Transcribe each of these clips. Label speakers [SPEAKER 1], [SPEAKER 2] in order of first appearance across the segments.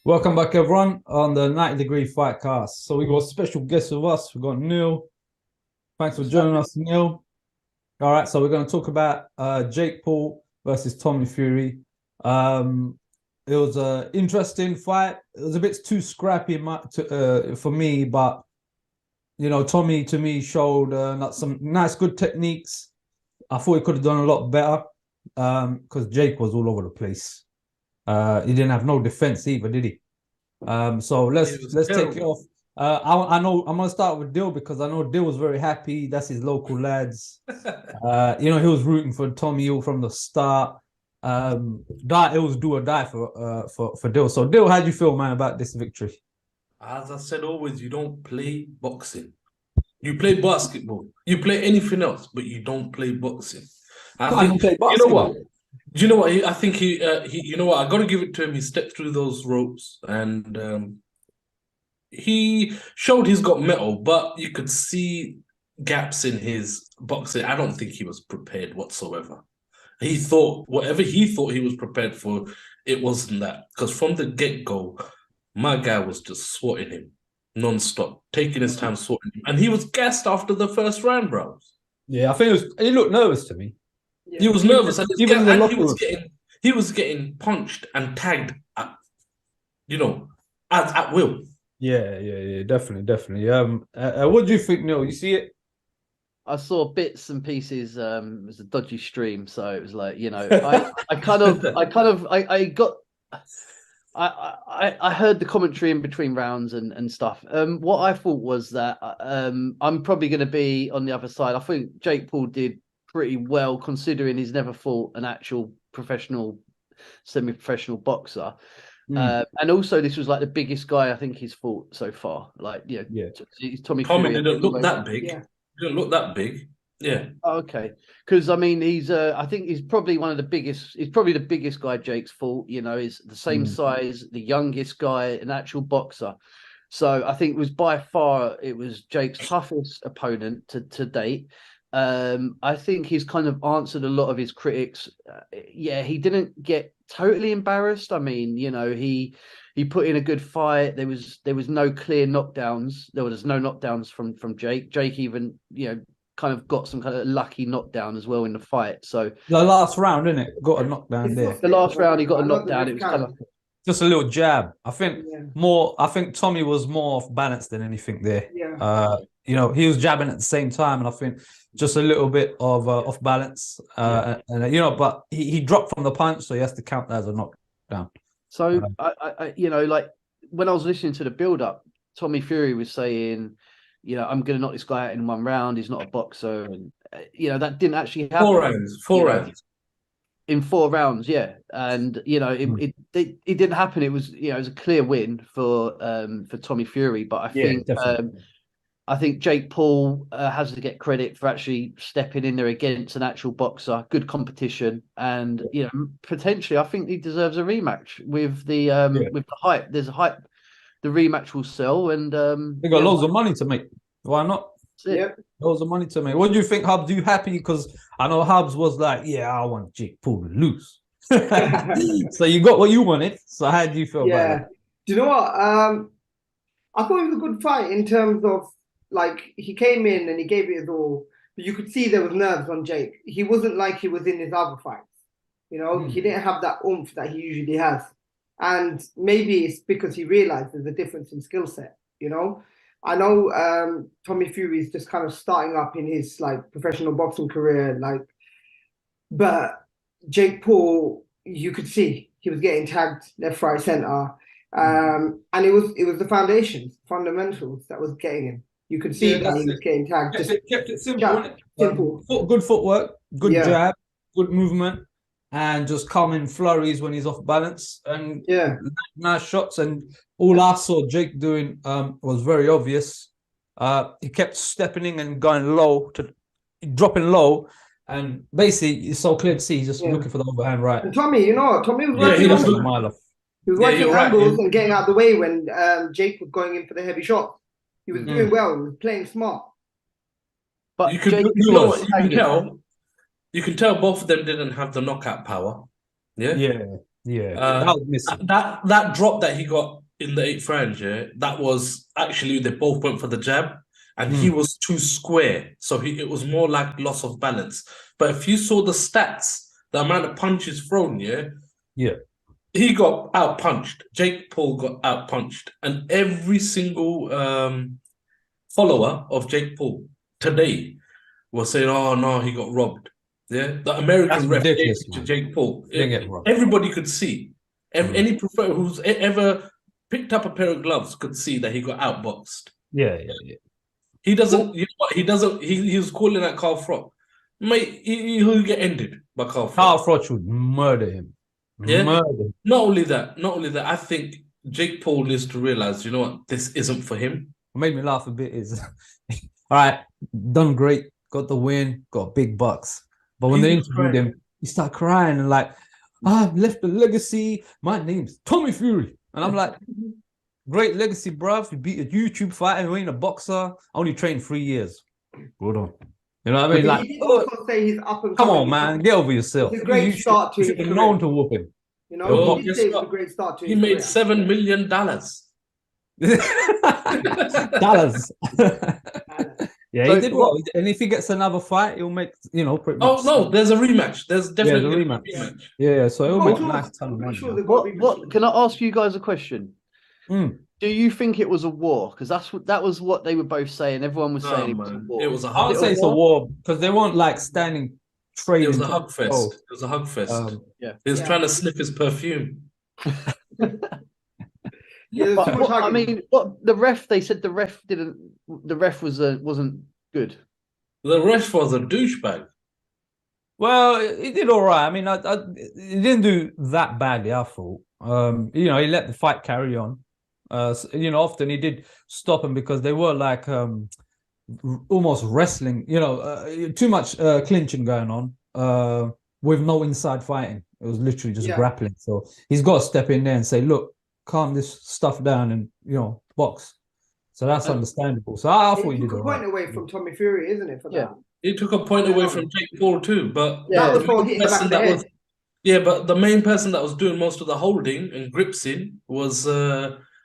[SPEAKER 1] Welcome back, everyone, on the 90 Degree Fight Cast. So we got a special guest with us. We got Neil. Thanks for joining us, Neil. All right, so we're going to talk about Jake Paul versus Tommy Fury. It was an interesting fight. It was a bit too scrappy for me, but Tommy to me showed some nice, good techniques. I thought he could have done a lot better because Jake was all over the place. He didn't have no defense either, did he? So let's take it off. I know I'm gonna start with Dill because I know Dill was very happy. That's his local lads. He was rooting for Tommy Hill from the start. It was do or die for Dill. So Dill, how do you feel, man, about this victory?
[SPEAKER 2] As I said always, you don't play boxing. You play basketball. You play anything else, but you don't play boxing. You know what? Do you know what? I think he you know what? I got to give it to him. He stepped through those ropes and he showed he's got metal, but you could see gaps in his boxing. I don't think he was prepared whatsoever. He thought whatever he thought he was prepared for, it wasn't that. Because from the get-go, my guy was just swatting him non-stop, taking his time swatting him. And he was gassed after the first round, bro.
[SPEAKER 1] Yeah, I think he looked nervous to me.
[SPEAKER 2] Yeah. He was nervous, and he was getting punched and tagged at will.
[SPEAKER 1] Yeah, definitely. What do you think, Neil? You see it?
[SPEAKER 3] I saw bits and pieces. It was a dodgy stream, so it was like, I heard the commentary in between rounds and stuff. What I thought was that I'm probably going to be on the other side. I think Jake Paul did pretty well considering he's never fought an actual professional, semi-professional boxer. And also, this was like the biggest guy I think he's fought so far.
[SPEAKER 2] Tommy Fury didn't look that big. Yeah. Didn't look that big. Yeah.
[SPEAKER 3] Okay. Because I mean, I think he's probably one of the biggest. He's probably the biggest guy Jake's fought. He's the same size, the youngest guy, an actual boxer. So I think it was Jake's toughest opponent to date. I think he's kind of answered a lot of his critics. He didn't get totally embarrassed. I mean, he put in a good fight. There was no clear knockdowns. There was no knockdowns from Jake. Jake even, kind of got some kind of lucky knockdown as well in the fight. So
[SPEAKER 1] the last round, didn't it? Got a knockdown there.
[SPEAKER 3] The last round he got a knockdown. It was kind of
[SPEAKER 1] just a little jab. I think Tommy was more off balance than anything there.
[SPEAKER 4] Yeah.
[SPEAKER 1] He was jabbing at the same time, and I think just a little bit of off balance. But he dropped from the punch, so he has to count that as a knockdown.
[SPEAKER 3] So I like when I was listening to the build up, Tommy Fury was saying, I'm going to knock this guy out in one round. He's not a boxer, and that didn't actually happen.
[SPEAKER 2] Four rounds.
[SPEAKER 3] In 4 rounds, yeah, and it didn't happen. It was it was a clear win for Tommy Fury, but I think Jake Paul has to get credit for actually stepping in there against an actual boxer, good competition, and potentially I think he deserves a rematch with the hype. There's a hype. The rematch will sell, and
[SPEAKER 1] they got loads of money to make. Why not?
[SPEAKER 4] Yeah,
[SPEAKER 1] loads of money to make. What do you think, Hubs? Are you happy? Because I know Hubs was like, I want Jake Paul to lose. So you got what you wanted. So how do you feel about it?
[SPEAKER 4] Do you know what? I thought it was a good fight in terms of, like, he came in and he gave it his all, but you could see there was nerves on Jake. He wasn't like he was in his other fights. He didn't have that oomph that he usually has. And maybe it's because he realized there's a difference in skill set, I know Tommy Fury is just kind of starting up in his professional boxing career, but Jake Paul, you could see he was getting tagged left, right, center, and it was the fundamentals that was getting him. You could see that he was getting tagged.
[SPEAKER 1] Kept it simple. Good footwork, good jab, good movement, and just coming flurries when he's off balance, and nice shots. And all I saw Jake doing was very obvious. He kept stepping in and going low, dropping low, and basically it's so clear to see he's just looking for the overhand right.
[SPEAKER 4] And Tommy, Tommy was working he was working angles and getting out of the way when Jake was going in for the heavy shot. He was doing well. He was playing smart.
[SPEAKER 2] But you can tell both of them didn't have the knockout power. Yeah.
[SPEAKER 1] Yeah, that was missing.
[SPEAKER 2] That drop that he got in the 8th round, yeah, that was actually they both went for the jab, and he was too square, so it was more like loss of balance. But if you saw the stats, the amount of punches thrown,
[SPEAKER 1] yeah,
[SPEAKER 2] he got out punched. Jake Paul got out punched, and every single follower of Jake Paul today was saying, "Oh no, he got robbed." Yeah, the American ref gave it to Jake Paul. Everybody could see. Any professional who's ever picked up a pair of gloves could see that he got outboxed.
[SPEAKER 1] Yeah.
[SPEAKER 2] He doesn't. You know what? He doesn't. He was calling out Carl Froch, mate. He'll get ended by Carl Froch.
[SPEAKER 1] Carl Froch would murder him.
[SPEAKER 2] Yeah. Not only that. I think Jake Paul needs to realize, you know what, this isn't for him.
[SPEAKER 1] What made me laugh a bit is, all right, done great, got the win, got big bucks. But when they interviewed him, he started crying and like, I've left a legacy. My name's Tommy Fury. And I'm like, great legacy, bruv. You beat a YouTube fighter. You ain't a boxer. I only trained 3 years. Hold on. You know what I mean? Like,
[SPEAKER 4] he also say he's up and
[SPEAKER 1] come on, man. Get over yourself.
[SPEAKER 4] It's a great start to his
[SPEAKER 1] career. Known to whoop him.
[SPEAKER 4] You know, he did say it's a great start to his career.
[SPEAKER 2] He made $7 million.
[SPEAKER 1] Dollars. Yeah, so he did well. And if he gets another fight, he'll make, you know, pretty much.
[SPEAKER 2] Oh, no, there's a rematch. There's definitely a rematch.
[SPEAKER 1] Yeah, so he'll make a nice ton of money.
[SPEAKER 3] What can I ask you guys a question? Do you think it was a war? Because that was what they were both saying. Everyone was saying it was a war.
[SPEAKER 2] It was a
[SPEAKER 1] I would say it's a war because they weren't like standing trading.
[SPEAKER 2] It was a hug fest. It was a hug fest. He was trying to sniff his perfume.
[SPEAKER 3] I mean, what the ref? They said the ref didn't. The ref wasn't good.
[SPEAKER 2] The ref was a douchebag.
[SPEAKER 1] Well, he did all right. I mean, he didn't do that badly, I thought. You know, he let the fight carry on. You know, often he did stop them because they were like almost wrestling. You know, too much clinching going on with no inside fighting. It was literally just grappling. So he's got to step in there and say, "Look, calm this stuff down and, you know, box." So that's understandable. So I thought he did
[SPEAKER 4] a point away from Tommy Fury, isn't it? For that,
[SPEAKER 2] he took a point away from Jake Paul too. But
[SPEAKER 4] that was for hitting back the head.
[SPEAKER 2] But the main person that was doing most of the holding and gripsing was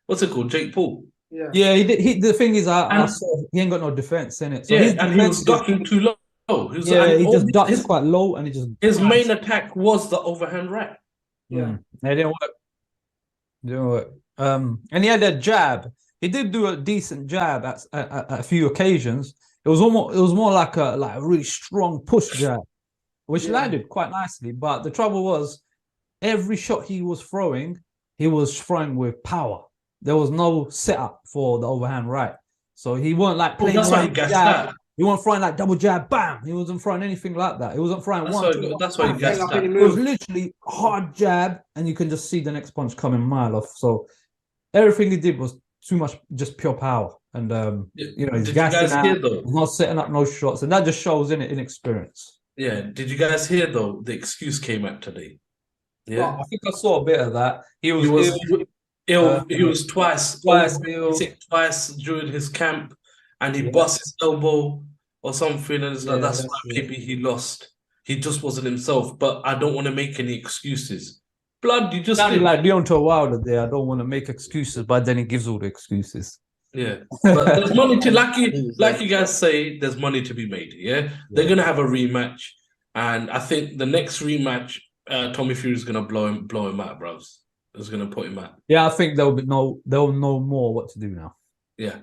[SPEAKER 2] what's it called, Jake Paul.
[SPEAKER 1] Yeah, he did. The thing is, I saw he ain't got no defense in it. So
[SPEAKER 2] and he was ducking too low.
[SPEAKER 1] He just ducks quite low, and
[SPEAKER 2] his main attack was the overhand right.
[SPEAKER 1] Yeah, it didn't work. Didn't work. And he had a jab. He did do a decent jab at a few occasions. It was more like a really strong push jab, which landed quite nicely. But the trouble was, every shot he was throwing with power. There was no setup for the overhand right. So he weren't like playing.
[SPEAKER 2] That's why he gassed out.
[SPEAKER 1] He wasn't throwing like double jab, bam. He wasn't throwing anything like that. He wasn't throwing
[SPEAKER 2] That's why he gassed out.
[SPEAKER 1] It was literally hard jab, and you can just see the next punch coming a mile off. So everything he did was too much, just pure power. And you know, he's gassing out. He's not setting up no shots, and that just shows inexperience.
[SPEAKER 2] Yeah. Did you guys hear though? The excuse came out today. Yeah,
[SPEAKER 1] well, I think I saw a bit of that. He was
[SPEAKER 2] twice during his camp, and he bust his elbow or something, and it's like that's why maybe he lost. He just wasn't himself. But I don't want to make any excuses. Blood, you just
[SPEAKER 1] sounded like Deontay Wilder there. I don't want to make excuses, but then he gives all the excuses.
[SPEAKER 2] Yeah, but there's money to like you guys say. There's money to be made. Yeah, they're gonna have a rematch, and I think the next rematch, Tommy Fury is gonna blow him out, bros. Is gonna put him out.
[SPEAKER 1] Yeah, I think they'll know more what to do now.
[SPEAKER 2] Yeah.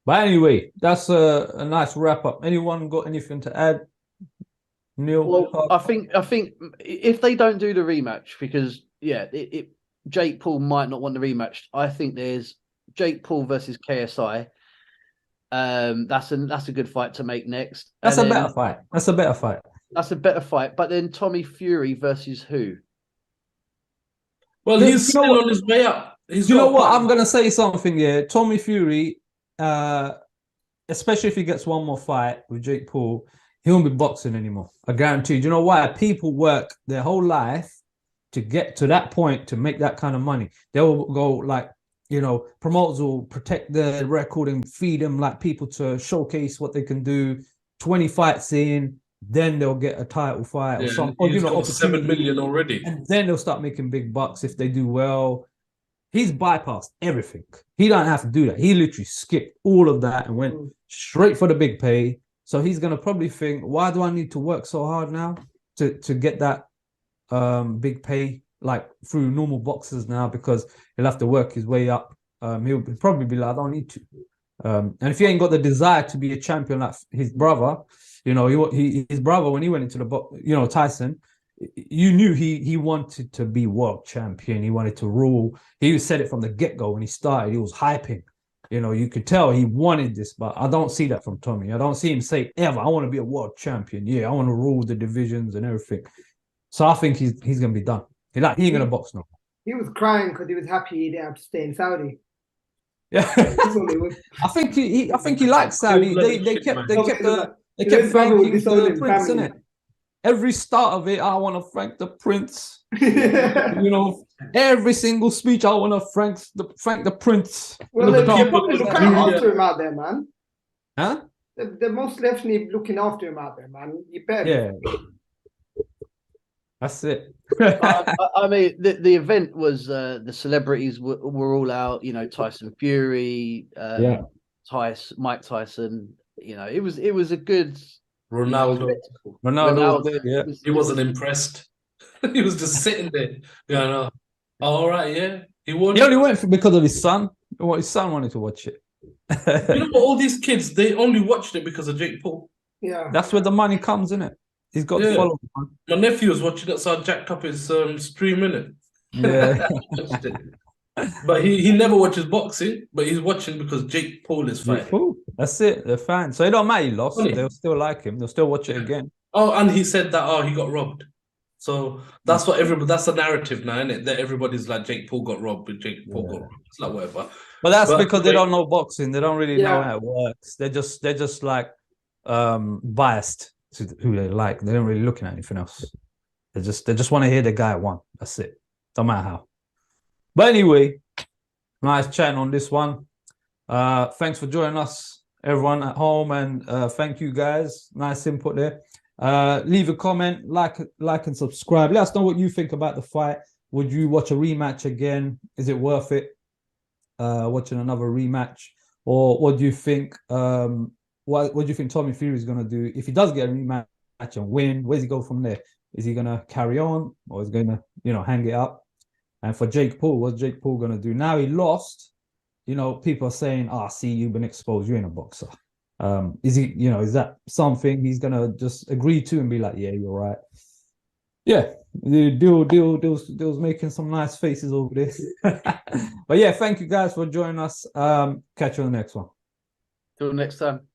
[SPEAKER 1] But anyway, that's a nice wrap up. Anyone got anything to add? Neil?
[SPEAKER 3] Well, I think if they don't do the rematch, because Jake Paul might not want the rematch. I think there's Jake Paul versus KSI. That's a good fight to make next.
[SPEAKER 1] That's a better fight. That's a better fight. But then Tommy Fury versus who?
[SPEAKER 2] Well, he's still on his way up.
[SPEAKER 1] You know what? I'm gonna say something here. Tommy Fury, especially if he gets one more fight with Jake Paul, he won't be boxing anymore. I guarantee. You know why? People work their whole life to get to that point to make that kind of money. They will go like, you know, promoters will protect their record and feed them like people to showcase what they can do. 20 fights in, then they'll get a title fight or something. Or,
[SPEAKER 2] He's got
[SPEAKER 1] opportunity.
[SPEAKER 2] 7 million already.
[SPEAKER 1] And then they'll start making big bucks if they do well. He's bypassed everything. He don't have to do that. He literally skipped all of that and went straight for the big pay. So he's gonna probably think, why do I need to work so hard now to get that big pay, like through normal boxes now, because he'll have to work his way up. He'll probably be like, I don't need to. And if he ain't got the desire to be a champion like his brother, his brother, when he went into the Tyson, you knew he wanted to be world champion. He wanted to rule. He said it from the get-go when he started. He was hyping. You could tell he wanted this, but I don't see that from Tommy. I don't see him say ever, I want to be a world champion. Yeah, I want to rule the divisions and everything. So I think he's going to be done. He ain't going to box now.
[SPEAKER 4] He was crying because he was happy he didn't have to stay in Saudi.
[SPEAKER 1] Yeah, I think he likes Saudi. They kept thanking the prince, innit? Every start of it, I want to thank the prince. Every single speech, I want to thank the prince.
[SPEAKER 4] Well, they're looking after him out there, man.
[SPEAKER 1] Huh?
[SPEAKER 4] They're most definitely looking after him out there, man. You better.
[SPEAKER 1] Yeah. That's it.
[SPEAKER 3] I mean, the event was the celebrities were all out. Tyson Fury, Mike Tyson. It was a good.
[SPEAKER 2] Ronaldo,
[SPEAKER 1] yeah.
[SPEAKER 2] He wasn't impressed. He was just sitting there, going, all right, yeah. He
[SPEAKER 1] only went because of his son. His son wanted to watch it.
[SPEAKER 2] All these kids, they only watched it because of Jake Paul.
[SPEAKER 4] Yeah,
[SPEAKER 1] that's where the money comes, innit? He's got to follow.
[SPEAKER 2] My nephew was watching it, so I jacked up his stream, innit?
[SPEAKER 1] Yeah.
[SPEAKER 2] But he never watches boxing, but he's watching because Jake Paul is fighting.
[SPEAKER 1] That's it. They're fans. So it don't matter he lost. They'll still like him. They'll still watch it again.
[SPEAKER 2] Oh, and he said that, he got robbed. So that's that's the narrative now, isn't it? That everybody's like, Jake Paul got robbed, but Jake Paul got robbed. It's like whatever.
[SPEAKER 1] But that's because they don't know boxing. They don't really know how it works. They're just like biased to who they like. They don't really looking at anything else. They just want to hear the guy won. That's it. Don't matter how. But anyway, nice chatting on this one. Thanks for joining us, everyone at home, and thank you guys. Nice input there. Leave a comment, like and subscribe. Let us know what you think about the fight. Would you watch a rematch again? Is it worth it? Watching another rematch, or what do you think? What do you think Tommy Fury is going to do if he does get a rematch and win? Where's he go from there? Is he going to carry on, or is he going to hang it up? And for Jake Paul, what's Jake Paul going to do? Now he lost, people are saying, see, you've been exposed, you ain't a boxer. Is he, is that something he's going to just agree to and be like, yeah, you're right? Yeah, Dill's making some nice faces over this. But yeah, thank you guys for joining us. Catch you on the next one.
[SPEAKER 3] Till next time.